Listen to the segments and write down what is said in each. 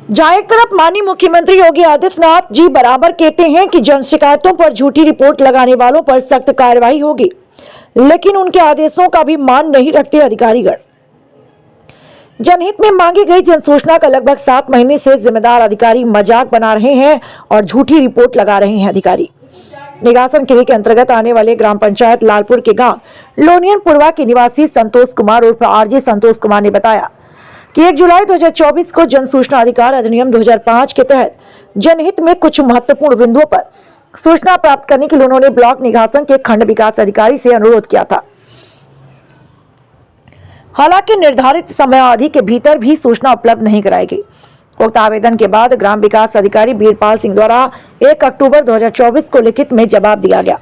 जहां एक तरफ माननीय मुख्यमंत्री योगी आदित्यनाथ जी बराबर कहते हैं कि जन शिकायतों पर झूठी रिपोर्ट लगाने वालों पर सख्त कार्रवाई होगी, लेकिन उनके आदेशों का भी मान नहीं रखते अधिकारीगण। जनहित में मांगी गई जन सूचना का लगभग 7 महीने से जिम्मेदार अधिकारी मजाक बना रहे हैं और झूठी रिपोर्ट लगा रहे हैं। अधिकारी निगासन खीरी के अंतर्गत आने वाले ग्राम पंचायत लालपुर के गांव लोनियनपुरवा के निवासी संतोष कुमार उर्फ आरजे संतोष कुमार ने बताया कि 1 जुलाई 2024 को जन सूचना अधिकार अधिनियम 2005 के तहत जनहित में कुछ महत्वपूर्ण बिंदुओं पर सूचना प्राप्त करने के लिए उन्होंने ब्लॉक निगासन के खंड विकास अधिकारी से अनुरोध किया था। हालांकि निर्धारित समयावधि के भीतर भी सूचना उपलब्ध नहीं कराई गई। उक्त आवेदन के बाद ग्राम विकास अधिकारी बीरपाल सिंह द्वारा 1 अक्टूबर 2024 को लिखित में जवाब दिया गया,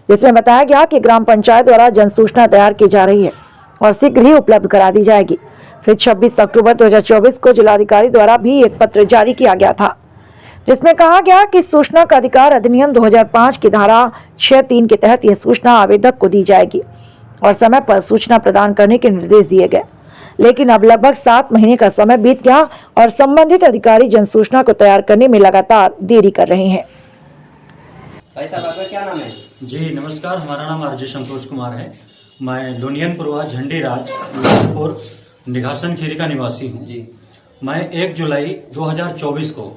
जिसमें बताया गया कि ग्राम पंचायत द्वारा जन सूचना तैयार की जा रही है और शीघ्र ही उपलब्ध करा दी जाएगी। फिर 26 अक्टूबर 2024 को जिलाधिकारी द्वारा भी एक पत्र जारी किया गया था, जिसमें कहा गया कि सूचना का अधिकार अधिनियम 2005 की धारा 6(3) के तहत यह सूचना आवेदक को दी जाएगी और समय पर सूचना प्रदान करने के निर्देश दिए गए। लेकिन अब लगभग 7 महीने का समय बीत गया और संबंधित अधिकारी जन सूचना को तैयार करने में लगातार देरी कर रहे हैं। भाई साहब आपका क्या नाम है? जी नमस्कार, हमारा नाम आरजे संतोष कुमार है। मैं लोनियनपुरवा झंडी राज लालपुर निगासन खीरी का निवासी हूँ। मैं 1 जुलाई 2024 को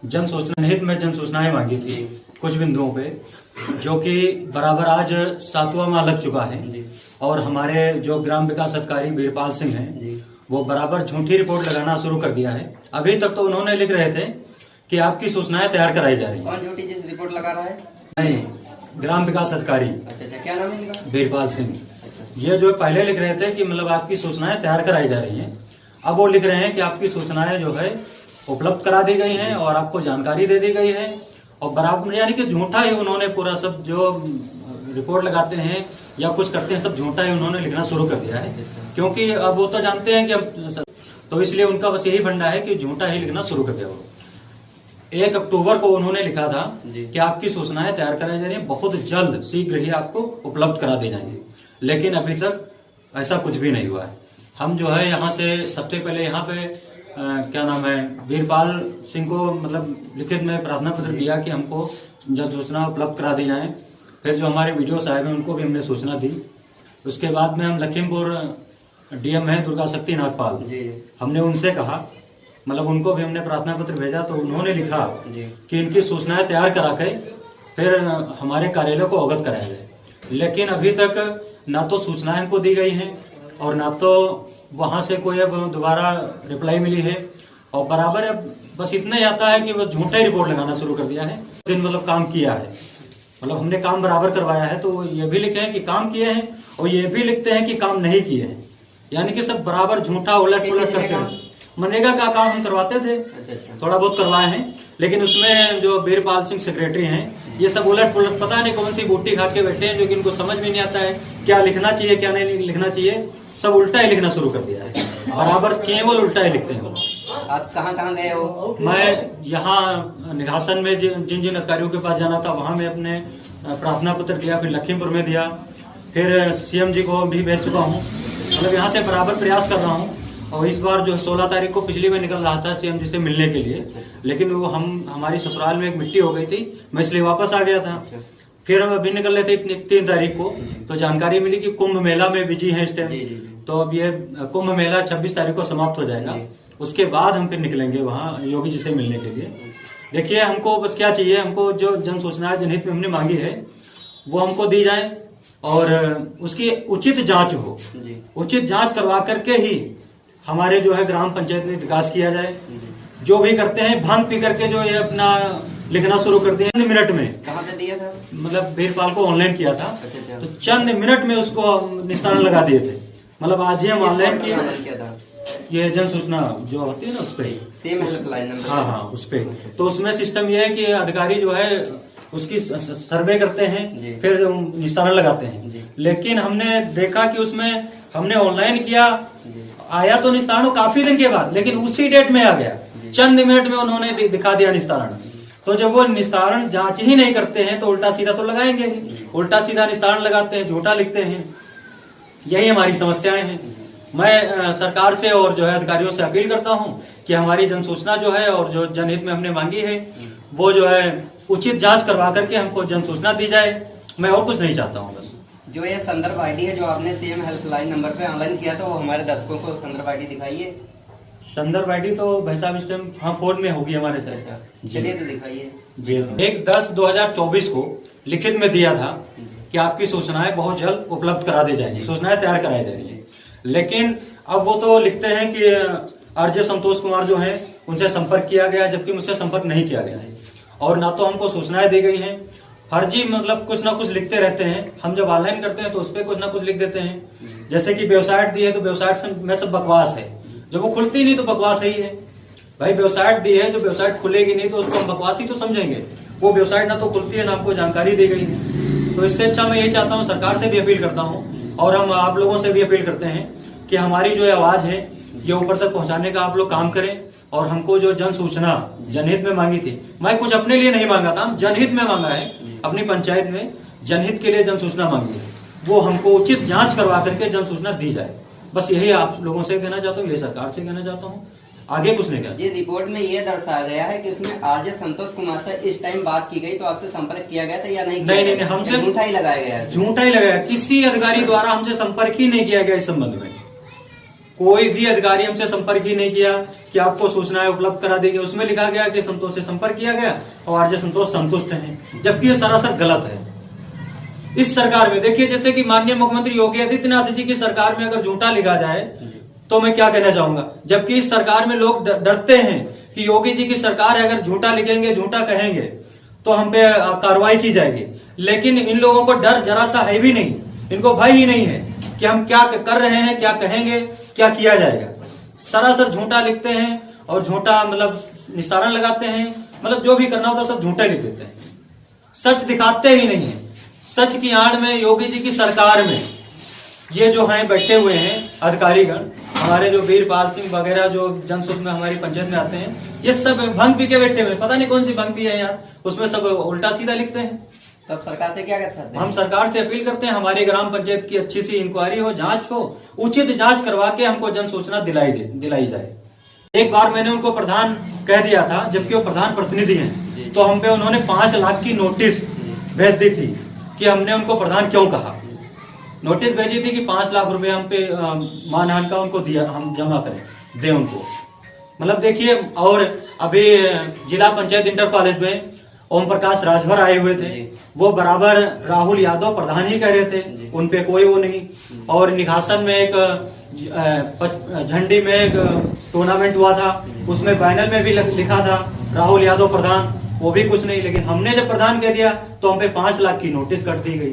जन सूचना हित में जन सूचनाएं मांगी थी कुछ बिंदुओं पे, जो कि बराबर आज 7वां माह लग चुका है और हमारे जो ग्राम विकास अधिकारी बीरपाल सिंह हैं वो बराबर झूठी रिपोर्ट लगाना शुरू कर दिया है। अभी तक तो उन्होंने लिख रहे थे कि आपकी सूचनाएं तैयार कराई जा रही है। कौन झूठी रिपोर्ट लगा रहा है? नहीं, ग्राम विकास अधिकारी। अच्छा, क्या नाम है इनका? बीरपाल सिंह। ये जो पहले लिख रहे थे कि मतलब आपकी सूचनाएं तैयार कराई जा रही हैं, अब वो लिख रहे हैं कि आपकी सूचनाएं जो है उपलब्ध करा दी गई हैं और आपको जानकारी दे दी गई है और बराबर, यानी कि झूठा ही उन्होंने पूरा सब जो रिपोर्ट लगाते हैं या कुछ करते हैं सब झूठा ही उन्होंने लिखना शुरू कर दिया है। क्योंकि अब वो तो जानते हैं कि तो इसलिए उनका बस यही फंडा है कि झूठा ही लिखना शुरू कर दिया। वो 1 अक्टूबर को उन्होंने लिखा था कि आपकी सूचनाएं तैयार कराई जा रही है, बहुत जल्द शीघ्र ही आपको उपलब्ध करा दी जाएंगी, लेकिन अभी तक ऐसा कुछ भी नहीं हुआ है। हम जो है यहाँ से सबसे पहले यहाँ पे क्या नाम है बीरपाल सिंह को मतलब लिखित में प्रार्थना पत्र दिया कि हमको जन सूचना उपलब्ध करा दी जाए। फिर जो हमारे वीडियो साहब हैं उनको भी हमने सूचना दी। उसके बाद में हम लखीमपुर डीएम हैं दुर्गा शक्ति नागपाल, हमने उनसे कहा, मतलब उनको भी हमने प्रार्थना पत्र भेजा, तो उन्होंने लिखा कि इनकी सूचनाएं तैयार करा के फिर हमारे कार्यालय को अवगत कराया जाए। लेकिन अभी तक ना तो सूचनाएं हमको दी गई हैं और ना तो वहां से कोई अब दोबारा रिप्लाई मिली है और बराबर बस इतना ही आता है कि बस झूठा ही रिपोर्ट लगाना शुरू कर दिया है। दिन मतलब काम किया है, मतलब हमने काम बराबर करवाया है, तो ये भी लिखे हैं कि काम किए हैं और ये भी लिखते हैं कि काम नहीं किए हैं, यानी कि सब बराबर झूठा उलट पुलट करते हैं। मनरेगा का काम हम करवाते थे, थोड़ा बहुत करवाए हैं, लेकिन उसमें जो बीरपाल सिंह सेक्रेटरी हैं ये सब उलट पुलट पता नहीं कौन सी बूटी खा के बैठे हैं, जो कि इनको समझ में नहीं आता है क्या लिखना चाहिए क्या नहीं लिखना चाहिए। सब उल्टा ही लिखना शुरू कर दिया है, बराबर केवल उल्टा ही लिखते हैं। आप कहाँ गए हो? मैं यहाँ निगासन में जिन जिन अधिकारियों के पास जाना था वहाँ मैं अपने प्रार्थना पत्र दिया, फिर लखीमपुर में दिया, फिर सीएम जी को भी भेज चुका हूँ। मतलब यहाँ से बराबर प्रयास कर रहा हूँ और इस बार जो 16 तारीख को पिछली में निकल रहा था सीएम जी से मिलने के लिए, लेकिन वो हमारी ससुराल में एक मिट्टी हो गई थी, मैं इसलिए वापस आ गया था। फिर हम अभी निकल रहे थे 3 तारीख को, तो जानकारी मिली कि कुंभ मेला में बिजी है इस टाइम, तो अब ये कुंभ मेला 26 तारीख को समाप्त हो जाएगा। उसके बाद हम फिर निकलेंगे वहाँ योगी जी से मिलने के लिए। देखिए हमको बस क्या चाहिए, हमको जो जन सूचना जनहित में हमने मांगी है वो हमको दी जाए और उसकी उचित जांच हो, उचित जांच करवा करके ही हमारे जो है ग्राम पंचायत में विकास किया जाए। जो भी करते हैं भांग पी करके जो ये अपना लिखना शुरू कर दिया मिनट में। कहाँ पे दिया था? मतलब बीरपाल को ऑनलाइन किया था, तो चंद मिनट में उसको निस्तारण लगा दिए थे। मतलब आज ही हम ऑनलाइन किया था ये जन सूचना जो होती है ना उस पे, हाँ उस पे। तो उसमें सिस्टम ये है कि अधिकारी जो है उसकी सर्वे करते हैं फिर निस्तारण लगाते हैं। लेकिन हमने देखा कि उसमें हमने ऑनलाइन किया, आया तो निस्तारण काफी दिन के बाद, लेकिन उसी डेट में आ गया, चंद मिनट में उन्होंने दिखा दिया निस्तारण। तो जब वो निस्तारण जांच ही नहीं करते हैं तो उल्टा सीधा तो लगाएंगे ही, उल्टा सीधा निस्तारण लगाते हैं, झूठा लिखते हैं। यही हमारी समस्याएं हैं। मैं सरकार से और जो है अधिकारियों से अपील करता हूं कि हमारी जन सूचना जो है और जो जनहित में हमने मांगी है वो जो है उचित जांच करवा करके हमको जन सूचना दी जाए। मैं और कुछ नहीं चाहता हूँ बस। जो ये संदर्भ आईडी है जो आपने सीएम हेल्पलाइन नंबर पे ऑनलाइन किया था, वो हमारे दर्शकों को संदर्भ आईडी दिखाइए। संदर्भ आईडी तो भाई साहब इस टाइम हाँ फोन में होगी हमारे से। अच्छा, चलिए तो दिखाइए। जी 1/10/2024 को लिखित में दिया था कि आपकी सूचनाएं बहुत जल्द उपलब्ध करा दी जाएंगी, सूचनाएं तैयार कराई जाएंगी। लेकिन अब वो तो लिखते हैं कि आरजे संतोष कुमार जो है उनसे संपर्क किया गया, जबकि मुझसे संपर्क नहीं किया गया और ना तो हमको सूचनाएं दी गई हैं। फर्जी मतलब कुछ ना कुछ लिखते रहते हैं। हम जब ऑनलाइन करते हैं तो उस पर कुछ ना कुछ लिख देते हैं। जैसे कि वेबसाइट दी है तो वेबसाइट में सब बकवास है, जब वो खुलती नहीं तो बकवास ही है। भाई वेबसाइट दी है, जो वेबसाइट खुलेगी नहीं तो उसको हम बकवास ही तो समझेंगे। वो वेबसाइट ना तो खुलती है ना हमको जानकारी दी गई है। तो इससे अच्छा मैं यही चाहता हूँ, सरकार से भी अपील करता हूँ और हम आप लोगों से भी अपील करते हैं कि हमारी जो आवाज है ये ऊपर तक पहुंचाने का आप लोग काम करें। और हमको जो जन सूचना जनहित में मांगी थी, मैं कुछ अपने लिए नहीं मांगा था, जनहित में मांगा है। अपनी पंचायत में जनहित के लिए जन सूचना मांगी है, वो हमको उचित जांच करवा करके जन सूचना दी जाए। बस यही आप लोगों से कहना चाहता हूँ, ये सरकार से कहना चाहता हूँ, आगे कुछ नहीं कहना। ये रिपोर्ट में ये दर्शाया गया है कि उसमें आरजे संतोष कुमार से इस टाइम बात की गई, तो आपसे संपर्क किया गया था या नहीं? नहीं, हमसे झूठा ही लगाया गया है। झूठा ही लगाया, किसी अधिकारी द्वारा हमसे संपर्क ही नहीं किया गया। इस संबंध में कोई भी अधिकारी हमसे संपर्क ही नहीं किया कि आपको सूचनाएं उपलब्ध करा दी गई। उसमें लिखा गया कि संतोष से संपर्क किया गया और आरजे संतोष संतुष्ट हैं, जबकि ये सरासर गलत है। इस सरकार में देखिए, जैसे कि माननीय मुख्यमंत्री योगी आदित्यनाथ जी की सरकार में अगर झूठा लिखा जाए तो मैं क्या कहना चाहूंगा। जबकि इस सरकार में लोग डरते हैं कि योगी जी की सरकार है, अगर झूठा लिखेंगे, झूठा कहेंगे तो हम पे कार्रवाई की जाएगी। लेकिन इन लोगों को डर जरा सा है भी नहीं, इनको भय ही नहीं है कि हम क्या कर रहे हैं, क्या कहेंगे, क्या किया जाएगा। सरासर झूठा लिखते हैं और झूठा मतलब निशाना लगाते हैं, मतलब जो भी करना होता है सब झूठा लिख देते हैं, सच दिखाते ही नहीं है। सच की आड़ में योगी जी की सरकार में ये जो हैं बैठे हुए हैं अधिकारीगण, हमारे जो वीरपाल सिंह वगैरह जो जनसुख में हमारी पंचायत में आते हैं, ये सब भंग पी के बैठे हुए, पता नहीं कौन सी भंग पी है यार, उसमें सब उल्टा सीधा लिखते हैं। तो अब सरकार से क्या कर सकते हैं? हम सरकार से अपील करते हैं हमारी ग्राम पंचायत की अच्छी सी इंक्वायरी हो, जांच हो, उचित जांच करवा के हमको जन सूचना दिलाई जाए। एक बार मैंने उनको प्रधान कह दिया था, जबकि वो प्रधान प्रतिनिधि हैं, तो हम पे उन्होंने 5 लाख की नोटिस भेज दी थी कि हमने उनको प्रधान क्यों कहा। नोटिस भेजी थी कि 5 लाख रुपए हम पे मानहानि का उनको दिया, हम जमा करें, दे उनको। मतलब देखिए, और अभी जिला पंचायत इंटर कॉलेज में ओम प्रकाश राजभर आए हुए थे, वो बराबर राहुल यादव प्रधान ही कह रहे थे, उन पे कोई वो नहीं। और निघासन में एक झंडी में एक टूर्नामेंट हुआ था, उसमें बैनर में भी लिखा था राहुल यादव प्रधान, वो भी कुछ नहीं। लेकिन हमने जब प्रधान कह दिया तो हम पे 5 लाख की नोटिस कट दी गई।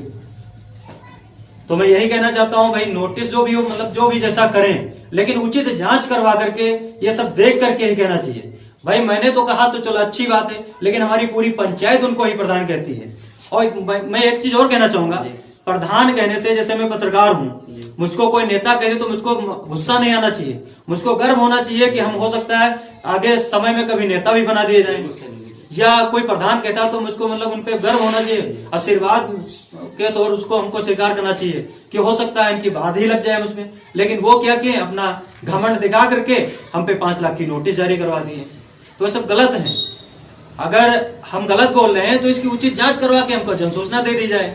तो मैं यही कहना चाहता हूं भाई, नोटिस जो भी हो, मतलब जो भी जैसा करें, लेकिन उचित जांच करवा करके ये सब देख करके ही कहना चाहिए। भाई मैंने तो कहा तो चलो अच्छी बात है, लेकिन हमारी पूरी पंचायत उनको ही प्रधान कहती है। और मैं एक चीज और कहना चाहूंगा, प्रधान कहने से, जैसे मैं पत्रकार हूं, मुझको कोई नेता कह दे तो मुझको गुस्सा नहीं आना चाहिए, मुझको गर्व होना चाहिए कि हम हो सकता है आगे समय में कभी नेता भी बना दिए जाएं। या कोई प्रधान कहता तो मुझको मतलब उन पे गर्व होना चाहिए, आशीर्वाद के तौर उसको हमको स्वीकार करना चाहिए कि हो सकता है इनकी बात ही लग जाए मुझमें। लेकिन वो क्या किए, अपना घमंड दिखा करके हम पे 5 लाख की नोटिस जारी करवा दिए। तो ये सब गलत है। अगर हम गलत बोल रहे हैं तो इसकी उचित जांच करवा के हमको जन सूचना दे दी जाए।